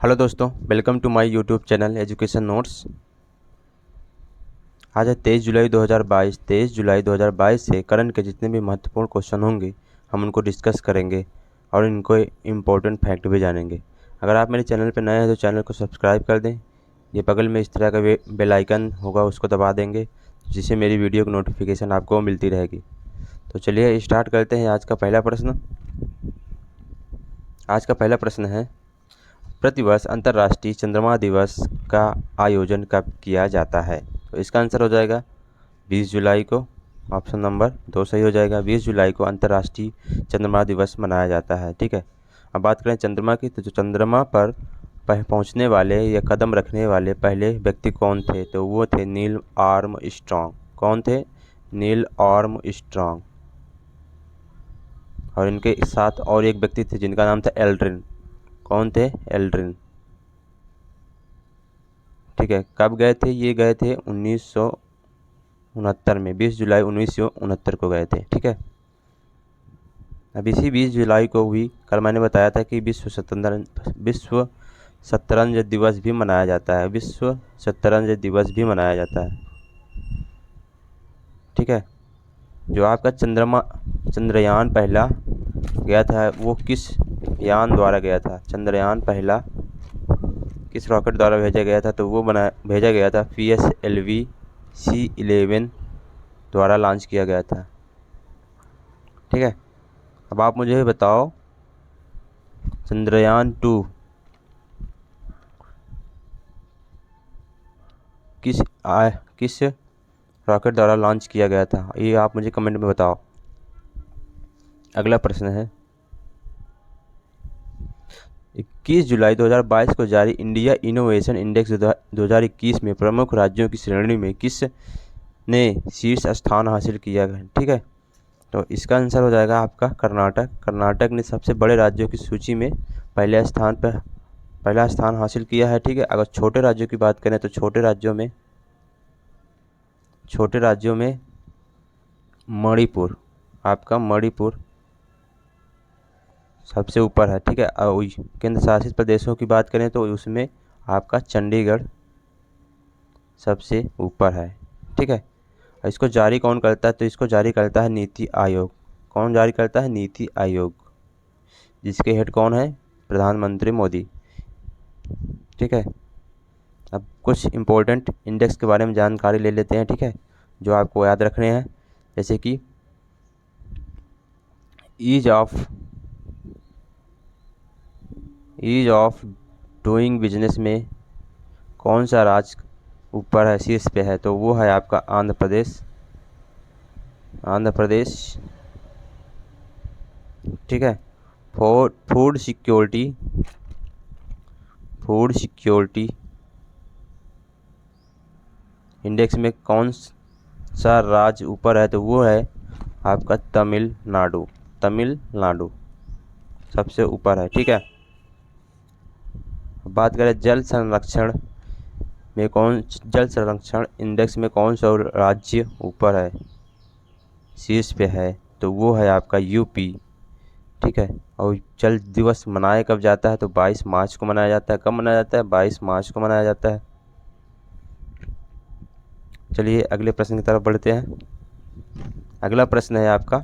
Hello दोस्तों, welcome to my YouTube channel education notes. आज है 23 जुलाई 2022 से करंट के जितने भी महत्वपूर्ण क्वेश्चन होंगे हम उनको डिस्कस करेंगे और इनको इम्पोर्टेंट फैक्ट भी जानेंगे। अगर आप मेरे चैनल पर नए हैं तो चैनल को सब्सक्राइब कर दें। ये बगल में इस तरह का बेल आइकन होगा, उसको दबा देंगे जिससे मेरी वीडियो की नोटिफिकेशन आपको मिलती रहेगी। तो चलिए स्टार्ट करते हैं आज का पहला प्रश्न। आज का पहला प्रश्न है, प्रतिवर्ष अंतर्राष्ट्रीय चंद्रमा दिवस का आयोजन कब किया जाता है? तो इसका आंसर हो जाएगा 20 जुलाई को। ऑप्शन नंबर 2 सही हो जाएगा। 20 जुलाई को अंतर्राष्ट्रीय चंद्रमा दिवस मनाया जाता है। ठीक है, अब बात करें चंद्रमा की, तो जो चंद्रमा पर पहुंचने वाले या कदम रखने वाले पहले व्यक्ति कौन थे? तो वो थे नील आर्मस्ट्रॉन्ग। कौन थे? Neil Armstrong. और इनके साथ और एक व्यक्ति थे जिनका नाम था एल्ड्रिन। कौन थे? एल्ड्रिन। ठीक है, कब गए थे? ये गए थे 1969 में, 20 जुलाई 1969 को गए थे। ठीक है, अब इसी 20 जुलाई को भी कल मैंने बताया था कि विश्व शतरंज दिवस भी मनाया जाता है। विश्व शतरंज दिवस भी मनाया जाता है। ठीक है, जो आपका चंद्रयान पहला गया था वो किस यान द्वारा गया था? चंद्रयान पहला किस रॉकेट द्वारा भेजा गया था? तो वो भेजा गया था PSLV C11 द्वारा लॉन्च किया गया था। ठीक है, अब आप मुझे बताओ चंद्रयान 2 किस रॉकेट द्वारा लॉन्च किया गया था? ये आप मुझे कमेंट में बताओ। अगला प्रश्न है, 21 जुलाई 2022 को जारी इंडिया इनोवेशन इंडेक्स 2021 में प्रमुख राज्यों की श्रेणी में किस ने शीर्ष स्थान हासिल किया? ठीक है, तो इसका आंसर हो जाएगा आपका कर्नाटक। कर्नाटक ने सबसे बड़े राज्यों की सूची में पहला स्थान हासिल किया है। ठीक है, अगर छोटे राज्यों की बात करें तो छोटे राज्यों में मणिपुर, आपका मणिपुर सबसे ऊपर है। ठीक है, केंद्र शासित प्रदेशों की बात करें तो उसमें आपका चंडीगढ़ सबसे ऊपर है। ठीक है, इसको जारी कौन करता है? तो इसको जारी करता है नीति आयोग। कौन जारी करता है? नीति आयोग, जिसके हेड कौन है? प्रधानमंत्री मोदी। ठीक है, अब कुछ इम्पोर्टेंट इंडेक्स के बारे में जानकारी ले लेते हैं। ठीक है, जो आपको याद रखने हैं, जैसे कि ईज ऑफ डूइंग बिजनेस में कौन सा राज्य ऊपर है, शीर्ष पे है? तो वो है आपका आंध्र प्रदेश। ठीक है, फूड सिक्योरिटी इंडेक्स में कौन सा राज्य ऊपर है? तो वो है आपका तमिलनाडु सबसे ऊपर है। ठीक है, बात करें जल संरक्षण इंडेक्स में कौन सा राज्य ऊपर है, शीर्ष पे है? तो वो है आपका यूपी। ठीक है, और जल दिवस मनाया कब जाता है? तो 22 मार्च को मनाया जाता है। कब मनाया जाता है? 22 मार्च को मनाया जाता है। चलिए अगले प्रश्न की तरफ बढ़ते हैं। अगला प्रश्न है आपका,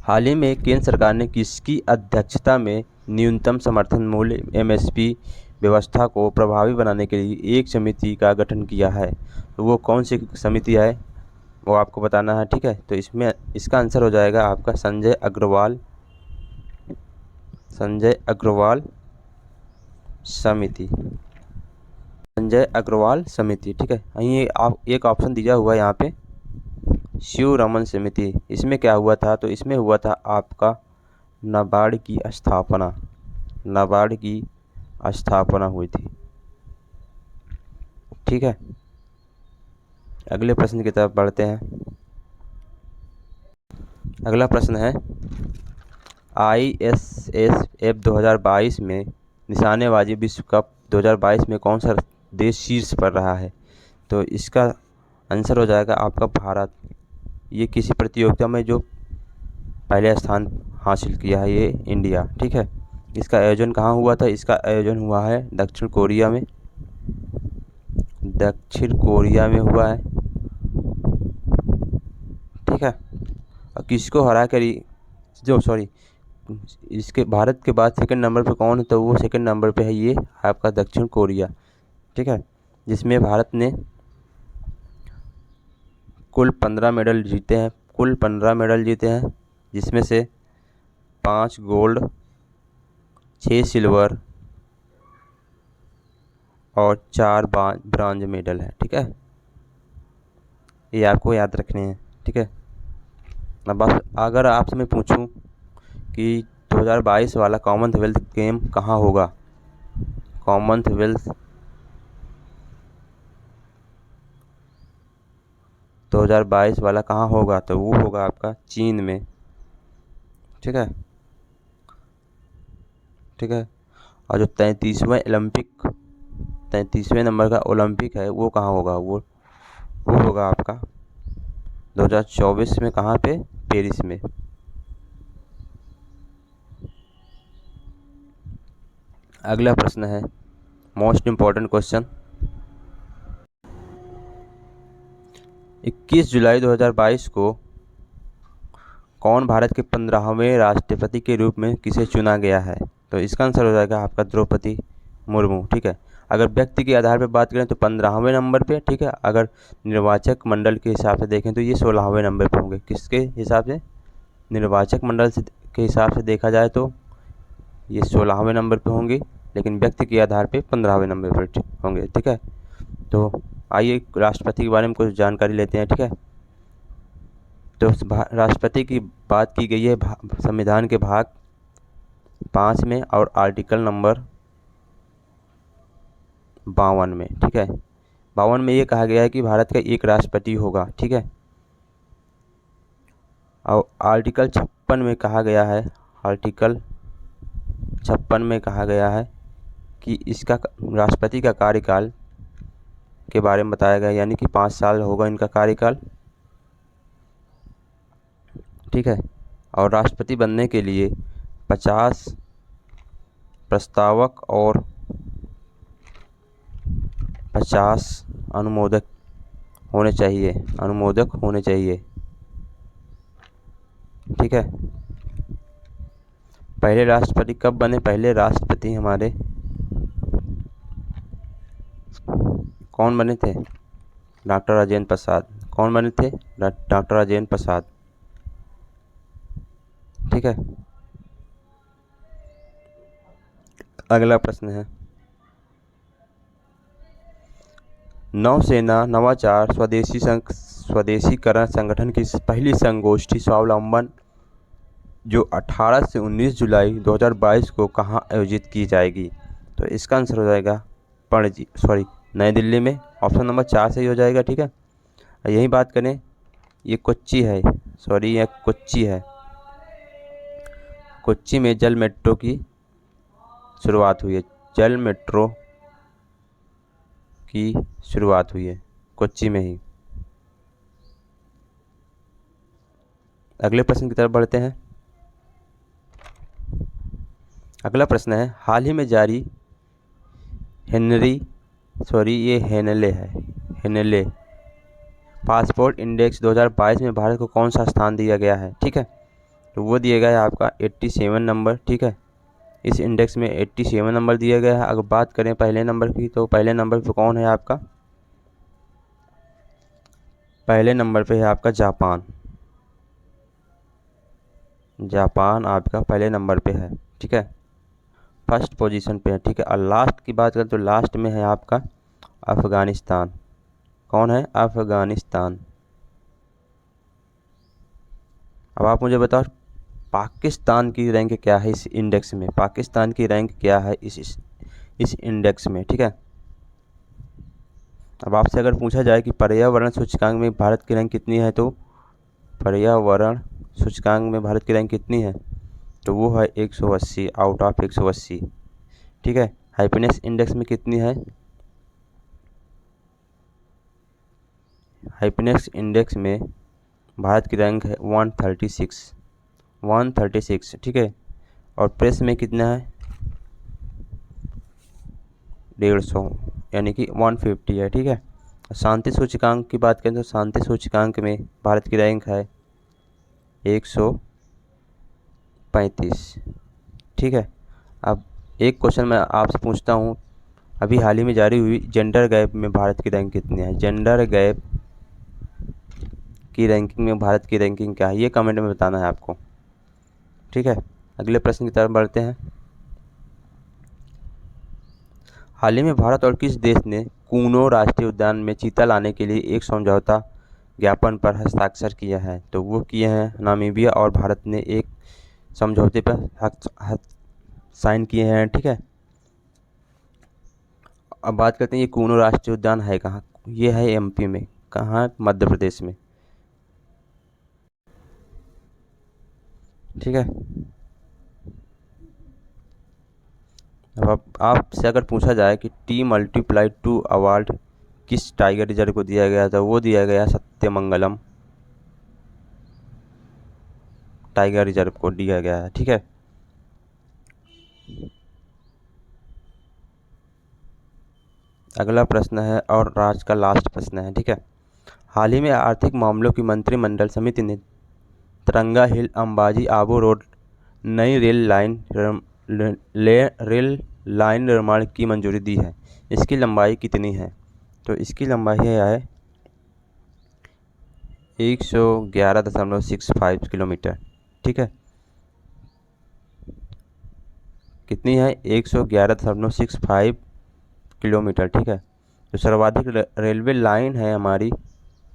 हाल ही में केंद्र सरकार ने किसकी अध्यक्षता में न्यूनतम समर्थन मूल्य MSP व्यवस्था को प्रभावी बनाने के लिए एक समिति का गठन किया है? तो वो कौन सी समिति है वो आपको बताना है। ठीक है, तो इसका आंसर हो जाएगा आपका संजय अग्रवाल समिति। ठीक है, यहीं एक ऑप्शन दिया हुआ है यहाँ पे, शिव रमन समिति। इसमें क्या हुआ था? तो इसमें हुआ था आपका नाबार्ड की स्थापना हुई थी। ठीक है, अगले प्रश्न की तरफ बढ़ते हैं। अगला प्रश्न है, ISSF 2022 में निशानेबाजी विश्व कप 2022 में कौन सा देश शीर्ष पर रहा है? तो इसका आंसर हो जाएगा आपका भारत। ये किसी प्रतियोगिता में जो पहले स्थान हासिल किया है, ये इंडिया। ठीक है, इसका आयोजन कहाँ हुआ था? इसका आयोजन हुआ है दक्षिण कोरिया में, दक्षिण कोरिया में हुआ है, ठीक है। और किसको हरा कर इसके भारत के बाद सेकंड नंबर पे कौन है? तो वो सेकंड नंबर पे है ये आपका दक्षिण कोरिया, ठीक है, जिसमें भारत ने कुल 15 मेडल जीते हैं, कुल 15 मेडल जीते हैं, जिसमें से 5 गोल्ड, 6 सिल्वर और 4 ब्रॉन्ज मेडल है, ठीक है। ये आपको याद रखने हैं, ठीक है। अब बस अगर आपसे मैं पूछूं कि 2022 वाला कॉमनवेल्थ गेम कहाँ होगा, कॉमनवेल्थ 2022 वाला कहाँ होगा, तो वो होगा आपका चीन में, ठीक है, ठीक है। और जो 33वें नंबर का ओलंपिक है वो कहाँ होगा, वो होगा आपका 2024 में, कहाँ पे? पेरिस में। अगला प्रश्न है मोस्ट इम्पॉर्टेंट क्वेश्चन, 21 जुलाई 2022 को कौन भारत के 15वें राष्ट्रपति के रूप में किसे चुना गया है? तो इसका आंसर हो जाएगा आपका द्रौपदी मुर्मू, ठीक है। अगर व्यक्ति के आधार पर बात करें तो 15वें नंबर पे, ठीक है। अगर निर्वाचक मंडल के हिसाब से देखें तो ये 16वें नंबर पे होंगे। किसके हिसाब से? निर्वाचक मंडल से के हिसाब से देखा जाए तो ये 16वें नंबर पे होंगे, लेकिन व्यक्ति के आधार पे 15वें नंबर पर होंगे, ठीक है। तो आइए राष्ट्रपति के बारे में कुछ जानकारी लेते हैं, ठीक है। तो राष्ट्रपति की बात की गई है संविधान के भाग 5 में और आर्टिकल नंबर 52 में, ठीक है। 52 में ये कहा गया है कि भारत का एक राष्ट्रपति होगा, ठीक है। और आर्टिकल 56 में कहा गया है, आर्टिकल 56 में कहा गया है कि इसका राष्ट्रपति का कार्यकाल के बारे में बताया गया, यानी कि 5 साल होगा इनका कार्यकाल, ठीक है। और राष्ट्रपति बनने के लिए 50 प्रस्तावक और 50 अनुमोदक होने चाहिए, ठीक है। पहले राष्ट्रपति कब बने? पहले राष्ट्रपति हमारे कौन बने थे? डॉक्टर राजेंद्र प्रसाद। कौन बने थे? डॉक्टर राजेंद्र प्रसाद, ठीक है। अगला प्रश्न है नौसेना नवाचार स्वदेशीकरण संगठन की पहली संगोष्ठी स्वावलंबन जो 18 से 19 जुलाई 2022 को कहाँ आयोजित की जाएगी? तो इसका आंसर हो जाएगा नई दिल्ली में। ऑप्शन नंबर 4 सही हो जाएगा, ठीक है। यही बात करें, ये कोच्चि है, ये कोच्चि है। कोच्चि में जल मेट्रो की शुरुआत हुई है, जल मेट्रो की शुरुआत हुई है कोच्चि में ही। अगले प्रश्न की तरफ बढ़ते हैं। अगला प्रश्न है हाल ही में जारी हेनले पासपोर्ट इंडेक्स 2022 में भारत को कौन सा स्थान दिया गया है, ठीक है। तो वो दिया गया है आपका 87 नंबर, ठीक है। इस इंडेक्स में 87 नंबर दिया गया है। अगर बात करें पहले नंबर की, तो पहले नंबर पे कौन है आपका? पहले नंबर पे है आपका जापान। जापान आपका पहले नंबर पे है, ठीक है, फर्स्ट पोजीशन पे है, ठीक है। और लास्ट की बात करें तो लास्ट में है आपका अफ़गानिस्तान। कौन है? अफ़गानिस्तान। अब आप मुझे बताओ पाकिस्तान की रैंक क्या है इस इंडेक्स में? पाकिस्तान की रैंक क्या है इस इंडेक्स में, ठीक है। अब आपसे अगर पूछा जाए कि पर्यावरण सूचकांक में भारत की रैंक कितनी है, तो पर्यावरण सूचकांक में भारत की रैंक कितनी है? तो वो है 180 आउट ऑफ 180, ठीक है। हैप्पीनेस इंडेक्स में कितनी है? हैप्पीनेस इंडेक्स में भारत की रैंक है 136, ठीक है। और प्रेस में कितना है? 150 यानी कि 150 है, ठीक है। शांति सूचकांक की बात करें तो शांति सूचकांक में भारत की रैंक है 135, ठीक है। अब एक क्वेश्चन मैं आपसे पूछता हूँ, अभी हाल ही में जारी हुई जेंडर गैप में भारत की रैंक कितनी है? जेंडर गैप की रैंकिंग में भारत की रैंकिंग क्या है, ये कमेंट में बताना है आपको, ठीक है। अगले प्रश्न की तरफ बढ़ते हैं। हाल ही में भारत और किस देश ने कूनो राष्ट्रीय उद्यान में चीता लाने के लिए एक समझौता ज्ञापन पर हस्ताक्षर किया है? तो वो किए हैं नामीबिया और भारत ने एक समझौते पर साइन किए हैं, ठीक है। अब बात करते हैं ये कूनो राष्ट्रीय उद्यान है कहाँ? ये है एमपी में। कहाँ? मध्य प्रदेश में, ठीक है। अब आपसे अगर पूछा जाए कि T+2 अवार्ड किस टाइगर रिजर्व को दिया गया, तो वो दिया गया सत्यमंगलम टाइगर रिजर्व को दिया गया है, ठीक है। अगला प्रश्न है और आज का लास्ट प्रश्न है, ठीक है। हाल ही में आर्थिक मामलों की मंत्रिमंडल समिति ने तिरंगा हिल अंबाजी आबू रोड नई रेल लाइन निर्माण की मंजूरी दी है। इसकी लंबाई कितनी है? तो इसकी लंबाई है 111.65 किलोमीटर, ठीक है। कितनी है? 111.65 किलोमीटर, ठीक है। तो सर्वाधिक रेलवे लाइन है हमारी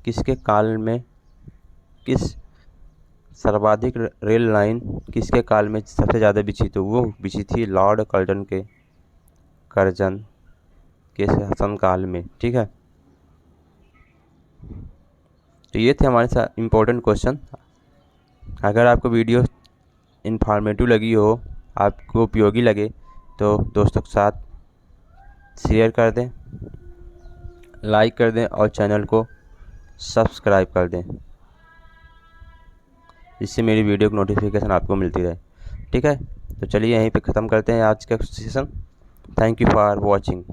किसके काल में, किस सर्वाधिक रेल लाइन किसके काल में सबसे ज़्यादा बिछी? तो वो बिछी थी लॉर्ड कर्जन के शासनकाल में, ठीक है। तो ये थे हमारे साथ इम्पोर्टेंट क्वेश्चन। अगर आपको वीडियो इन्फॉर्मेटिव लगी हो, आपको उपयोगी लगे, तो दोस्तों के साथ शेयर कर दें, लाइक कर दें और चैनल को सब्सक्राइब कर दें, जिससे मेरी वीडियो की नोटिफिकेशन आपको मिलती रहे, ठीक है। तो चलिए यहीं पे ख़त्म करते हैं आज का session. Thank you for watching.